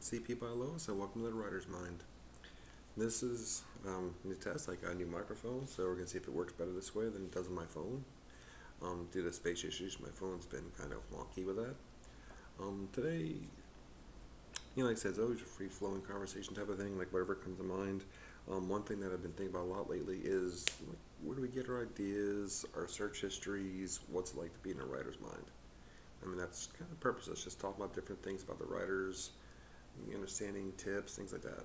it's CP by Lois, and welcome to the Writer's Mind. This is a new test. I got a new microphone, so we're going to see if it works better this way than it does on my phone. Due to space issues, my phone's been kind of wonky with that. Today, like I said, it's always a free-flowing conversation type of thing, like whatever comes to mind. One thing that I've been thinking about a lot lately is where do we get our ideas, our search histories, what's it like to be in a writer's mind? I mean, that's kind of the purpose. Let's just talk about different things about the writers, understanding tips, things like that.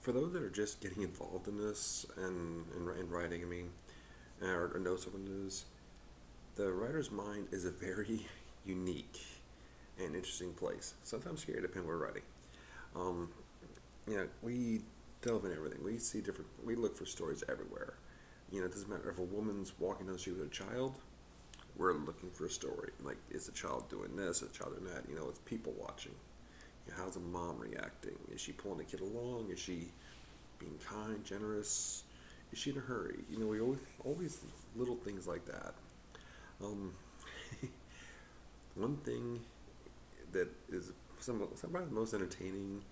For those that are just getting involved in this and in writing, I mean, or know someone who's, the writer's mind is a very unique and interesting place. Sometimes scary, depending on what we're writing. We delve in everything. We see different. We look for stories everywhere. It doesn't matter if a woman's walking down the street with a child. We're looking for a story. Like, is the child doing this? Is the child doing that? It's people watching. How's the mom reacting? Is she pulling the kid along? Is she being kind, generous? Is she in a hurry? We always little things like that. One thing that is sometimes the most entertaining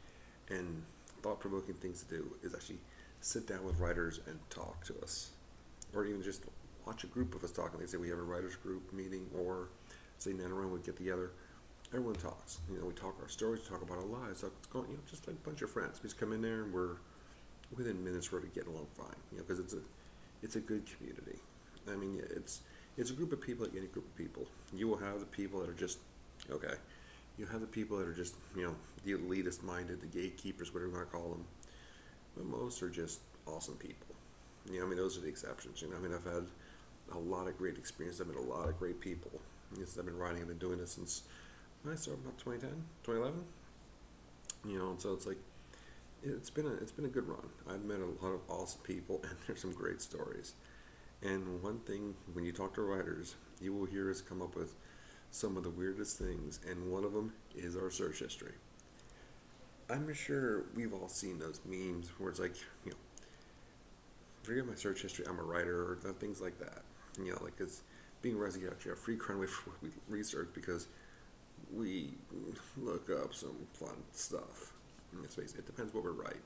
and thought-provoking things to do is actually sit down with writers and talk to us, or even just watch a group of us talking. Like, say we have a writers group meeting, or say Nanaron would get together. Everyone talks. We talk our stories, we talk about our lives. So it's going, just like a bunch of friends. We just come in there and we're within minutes we're getting along fine. Because it's a good community. I mean, it's a group of people like any group of people. You will have the people that are just okay. You have the people that are just the elitist minded, the gatekeepers, whatever you want to call them. But most are just awesome people. Those are the exceptions. I've had a lot of great experience. I've met a lot of great people. Since I've been writing, I've been doing this since I started about 2010, 2011. And so it's like it's been a good run. I've met a lot of awesome people, and there's some great stories. And one thing, when you talk to writers, you will hear us come up with some of the weirdest things, and one of them is our search history. I'm sure we've all seen those memes where it's like, forget my search history, I'm a writer, or things like that. Like it's being writers, you have free credit with research because we look up some fun stuff. Let's face it, it depends what we write.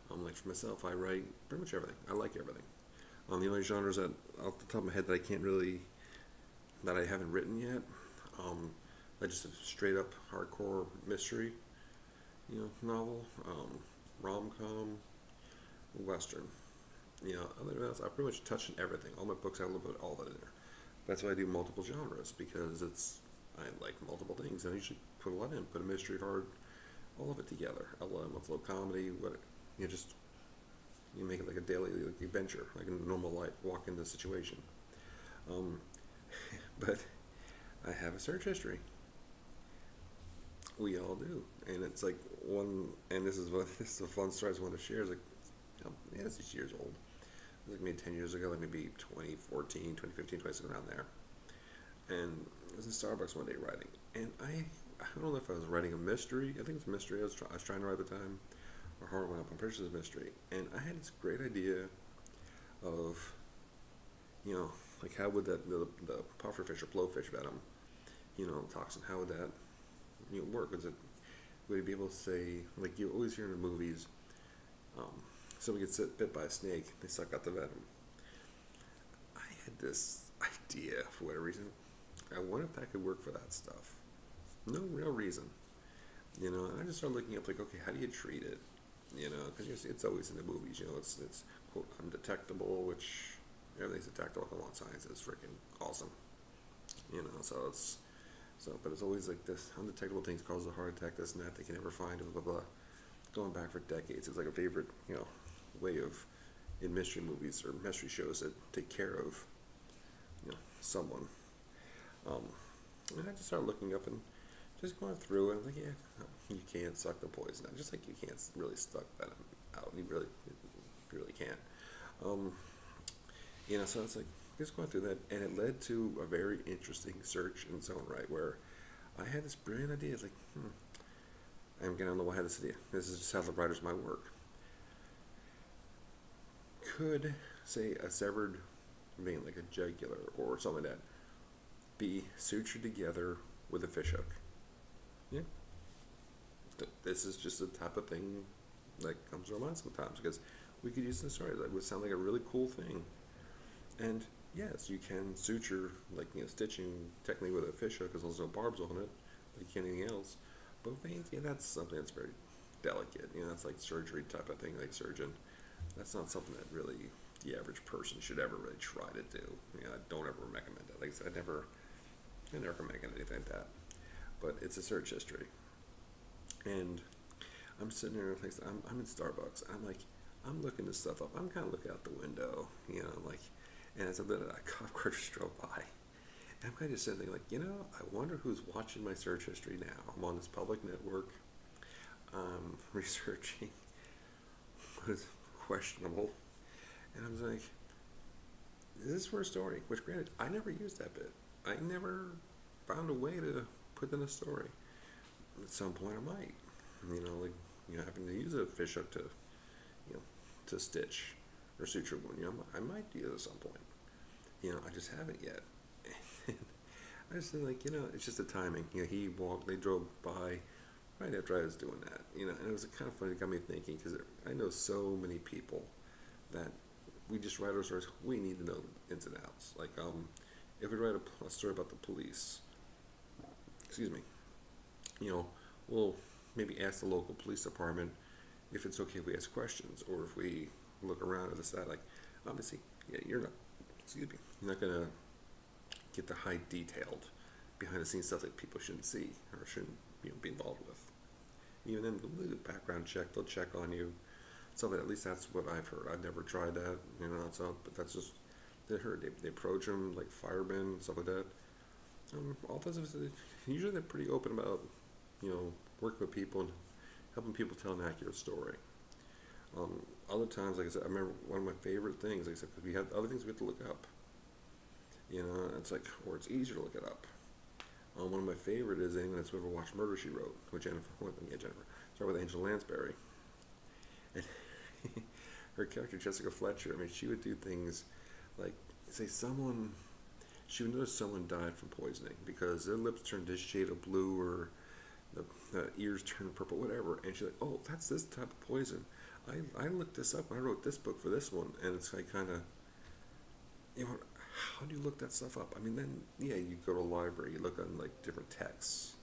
Like for myself, I write pretty much everything. I like everything. The only genres that off the top of my head that I haven't written yet, I just a straight up hardcore mystery, novel, rom-com, western. Other than that, I pretty much touched on everything. All my books have a little bit of all that in there. That's why I do multiple genres, because I like multiple things, and I usually put a lot in. Put a mystery, hard, all of it together. I love a little comedy. You make it like a daily adventure, like a normal life, walk into the situation. But I have a search history. We all do, and it's like and this is a fun story I just want to share. It's like, it's 6 years old. It was like maybe 10 years ago, like maybe 2014, 2015, 2016, around there. And I was in Starbucks one day writing, and I don't know if I was writing a mystery. I think it's a mystery I was trying to write at the time, or horror one up. I'm pretty sure it's a mystery. And I had this great idea of, like how would the pufferfish or blowfish venom, toxin, how would that, work? Would it be able to say, like you always hear in the movies, someone gets bit by a snake, they suck out the venom. I had this idea for whatever reason. I wonder if that could work for that stuff. No real reason, and I just started looking up, like, okay, how do you treat it? Because it's always in the movies. It's quote undetectable, which everything's detectable. Come on, science is freaking awesome. But it's always like this undetectable things cause a heart attack, this and that they can never find, blah blah blah. Going back for decades, it's like a favorite, way of in mystery movies or mystery shows that take care of, someone. And I just started looking up and just going through it. I'm like, yeah, you can't suck the poison out, just like you can't really suck venom out. You really can't. So it's like just going through that, and it led to a very interesting search in its own right, where I had this brilliant idea. It's like, I'm gonna know why I had this idea. This is just how the writers might work. Could, say, a severed vein, like a jugular or something like that, be sutured together with a fishhook? this is just the type of thing that comes to our mind sometimes because we could use this story. That would sound like a really cool thing. And yes, you can suture, like, stitching technically with a fish hook because there's no barbs on it, like you can anything else. But veins, yeah, that's something that's very delicate. That's like surgery type of thing, like surgeon. That's not something that really the average person should ever really try to do. I don't ever recommend it. Like I said, I never recommend anything like that. But it's a search history. And I'm sitting there, like, I'm in Starbucks. I'm looking this stuff up. I'm kind of looking out the window, like, and as a cop car just drove by. And I'm kind of just sitting there, like, I wonder who's watching my search history now. I'm on this public network, researching what is questionable, and I was like, is this for a story? Which, granted, I never used that bit. I never found a way to put in a story. At some point, I might, like, having to use a fish hook to, to stitch or suture one. I might do it at some point. I just haven't yet. I just think, like, it's just the timing. They drove by right after I was doing that. And it was kind of funny. It got me thinking because I know so many people that we just write our stories. We need to know ins and outs. Like, if we write a story about the police, excuse me, we'll maybe ask the local police department if it's okay if we ask questions, or if we look around and decide, like, obviously, yeah, you're not gonna get the high detailed behind the scenes stuff that people shouldn't see or shouldn't be involved with. Even then, the background check, they'll check on you. So at least that's what I've heard. I've never tried that, but that's just they heard. They approach them like firemen, stuff like that. All those, usually they're pretty open about working with people and helping people tell an accurate story. Other times, like I said, I remember one of my favorite things, like I said, because we have other things we have to look up. It's like, or it's easier to look it up. One of my favorite is anyone that's ever watched Murder, She Wrote with Sorry, with Angela Lansbury. And her character, Jessica Fletcher, I mean, she would do things like, say she would notice someone died from poisoning because their lips turned this shade of blue, or the ears turned purple, whatever. And she's like, oh, that's this type of poison. I looked this up when I wrote this book for this one. And it's like kind of, how do you look that stuff up? I mean, then, yeah, you go to a library, you look on, like, different texts,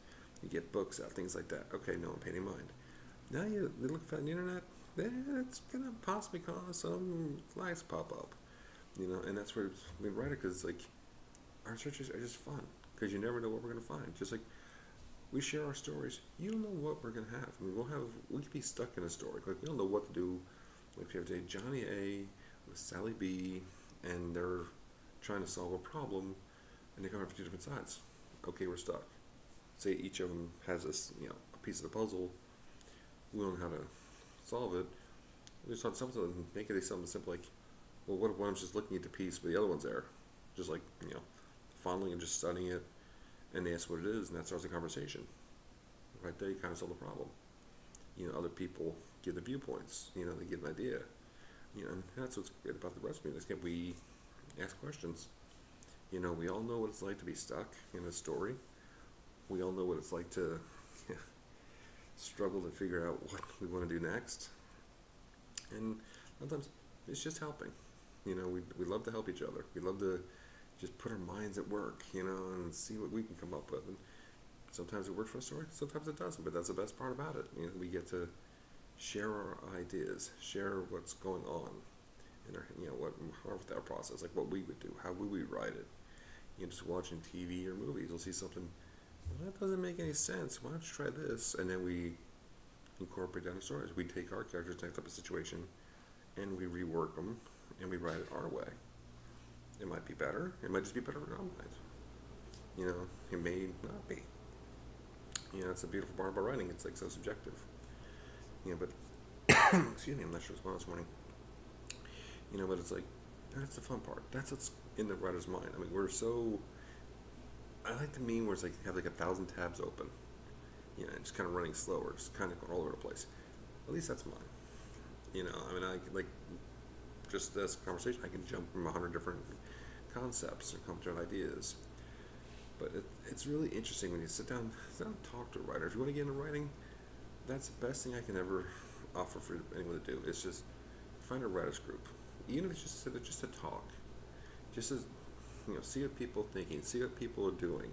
you get books out, things like that. Okay, no, I'm paying any mind. Now you look on the internet, it's going to possibly cause some flags pop up, and that's where we write it, because, like, our searches are just fun, because you never know what we're going to find. Just like we share our stories, you don't know what we're going to have. I mean, we could be stuck in a story. Like, we don't know what to do. Like, we have today Johnny A with Sally B, and they're trying to solve a problem, and they come from two different sides. Okay, we're stuck. Say each of them has this, a piece of the puzzle. We don't know how to solve it. We just thought something, make it something simple, like, well, what if one of them's just looking at the piece, but the other one's there, just like, fondling and just studying it, and they ask what it is, and that starts the conversation. Right there, you kind of solve the problem. Other people give the viewpoints. They get an idea. And that's what's great about the recipe. We ask questions. We all know what it's like to be stuck in a story. We all know what it's like to struggle to figure out what we want to do next. And sometimes it's just helping. We love to help each other. We love to just put our minds at work, and see what we can come up with. And sometimes it works for a story, sometimes it doesn't. But that's the best part about it. We get to share our ideas, share what's going on in our, with our process, like what we would do, how would we write it. Just watching TV or movies, you'll see something, well, that doesn't make any sense. Why don't you try this? And then we incorporate down the stories. We take our characters, next type of situation, and we rework them, and we write it our way. It might be better. It might just be better in our mind. It may not be. It's a beautiful part about writing. It's like so subjective. But excuse me, I'm not sure what's going on this morning. But it's like, that's the fun part. That's what's in the writer's mind. I mean, I like the meme where it's like, you have like 1,000 tabs open. Just kind of running slower, just kind of going all over the place. At least that's mine. I mean, I like, just this conversation, I can jump from 100 different concepts and come to ideas. But it's really interesting when you sit down and talk to a writer. If you want to get into writing, that's the best thing I can ever offer for anyone to do. Is just find a writers group, even if it's just to talk, just to see what people are thinking, see what people are doing,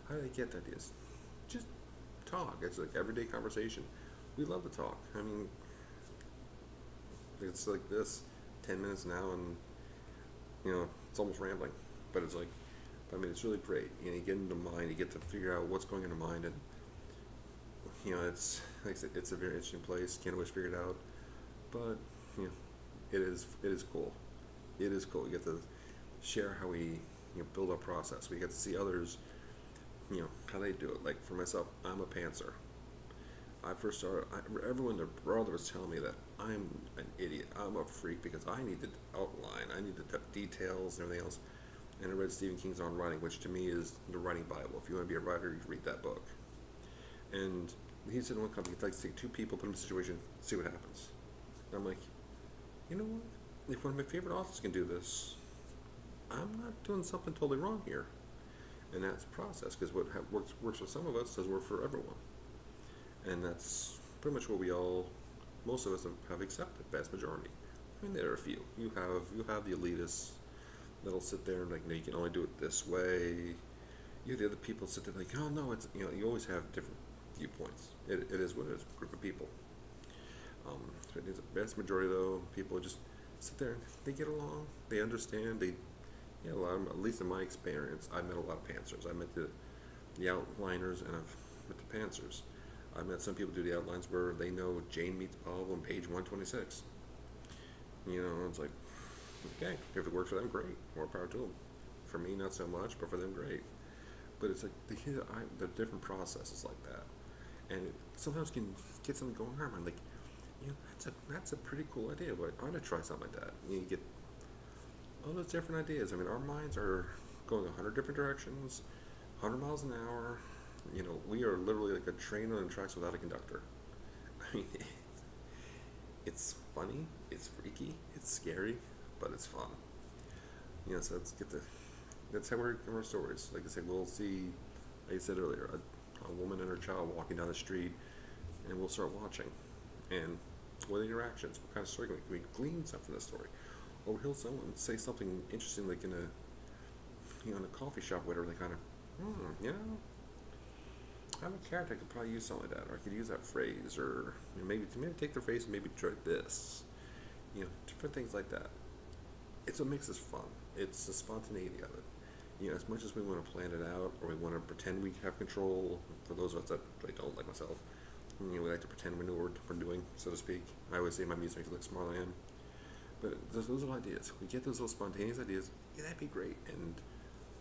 how do they get ideas, just talk. It's like everyday conversation. We love to talk. I mean, it's like this, 10 minutes now, and it's almost rambling, but it's like, I mean, it's really great. You get into mind, you get to figure out what's going into mind, and it's like I said, it's a very interesting place. Can't always figure it out, but you know, it is cool. It is cool. You get to share how we build our process. We get to see others, how they do it. Like for myself, I'm a pantser. I first started. Everyone, their brother was telling me that I'm an idiot. I'm a freak because I need to outline. I need to have details and everything else. And I read Stephen King's On Writing, which to me is the writing Bible. If you want to be a writer, you read that book. And he said in one company, he'd like to take two people, put them in a situation, see what happens. And I'm like, you know what? If one of my favorite authors can do this, I'm not doing something totally wrong here. And that's process, because what works for some of us doesn't work for everyone. And that's pretty much what most of us have accepted, vast majority. I mean, there are a few. You have the elitists that'll sit there and like, no, you can only do it this way. You have the other people sit there like, oh no, it's you always have different viewpoints. It is what it is, a group of people. The vast majority though, people just sit there and they get along, they understand, a lot of, at least in my experience, I met a lot of pantsers. I met the outliners and I've met the pantsers. I met some people do the outlines where they know Jane meets Bob on page 126. It's like, okay, if it works for them, great, more power to them. For me, not so much, but for them, great. But it's like the different processes like that, and it sometimes can get something going on. I'm like, that's a pretty cool idea, but I want to try something like that. You get all those different ideas. I mean, our minds are going 100 different directions, 100 miles an hour. We are literally like a train on the tracks without a conductor. I mean, it's funny, it's freaky, it's scary, but it's fun. So that's how we're in our stories. Like I said, we'll see, like I said earlier, a woman and her child walking down the street, and we'll start watching. And what are the interactions? What kind of story can we glean something from the story? Or he'll someone say something interesting, like in in a coffee shop, whatever. They kind of, I'm a character. I could probably use something like that, or I could use that phrase, or maybe take their phrase and maybe try this. Different things like that. It's what makes us fun. It's the spontaneity of it. As much as we want to plan it out, or we want to pretend we have control, for those of us that really don't, like myself, we like to pretend we know what we're doing, so to speak. I always say my music makes it look smarter than I am. But those little ideas, we get those little spontaneous ideas, that'd be great. And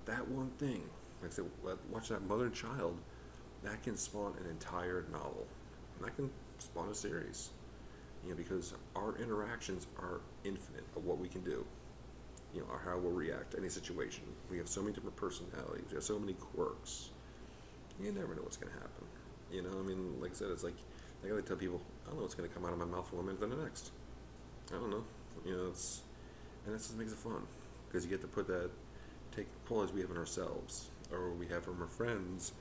that one thing, like I said, watch that mother and child, that can spawn an entire novel. And that can spawn a series. Because our interactions are infinite of what we can do. Or how we'll react to any situation. We have so many different personalities. We have so many quirks. You never know what's going to happen. I mean, like I said, it's like I gotta tell people, I don't know what's going to come out of my mouth from one minute to the next. I don't know. And that's what makes it fun. Because you get to take qualities we have in ourselves, or we have from our friends,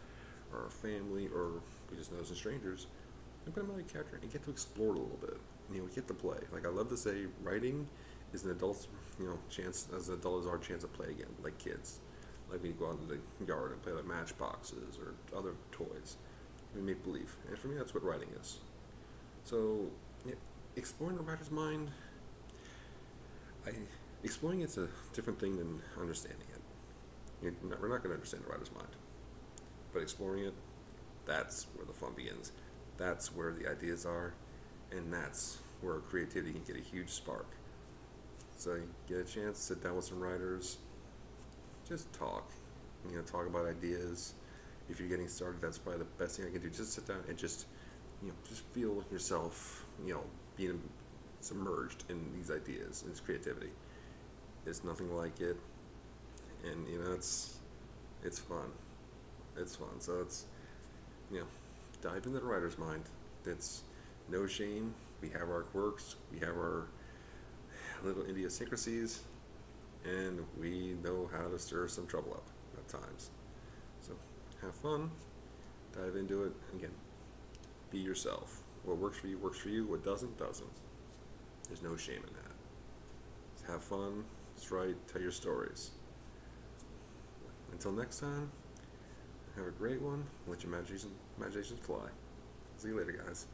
or our family, or we just know some strangers, and put them in a character and get to explore it a little bit. We get to play. Like I love to say, writing is an adult's, chance, as an adult is our chance to play again, like kids. Like we go out into the yard and play like matchboxes or other toys. We make believe. And for me, that's what writing is. So, exploring the writer's mind, exploring it's a different thing than understanding it. We're not going to understand the writer's mind. But exploring it, that's where the fun begins. That's where the ideas are. And that's where creativity can get a huge spark. So you get a chance to sit down with some writers, just talk. Talk about ideas. If you're getting started, that's probably the best thing I can do. Just sit down and just feel yourself, being submerged in these ideas and this creativity. There's nothing like it, and it's fun. It's fun. So it's dive into the writer's mind. It's no shame. We have our quirks. We have our little idiosyncrasies, and we know how to stir some trouble up at times. So have fun. Dive into it. Again, Be yourself. What works for you works for you. What doesn't, doesn't. There's no shame in that. Just have fun. Just write. Tell your stories. Until next time, have a great one. Let your imaginations fly. See you later, guys.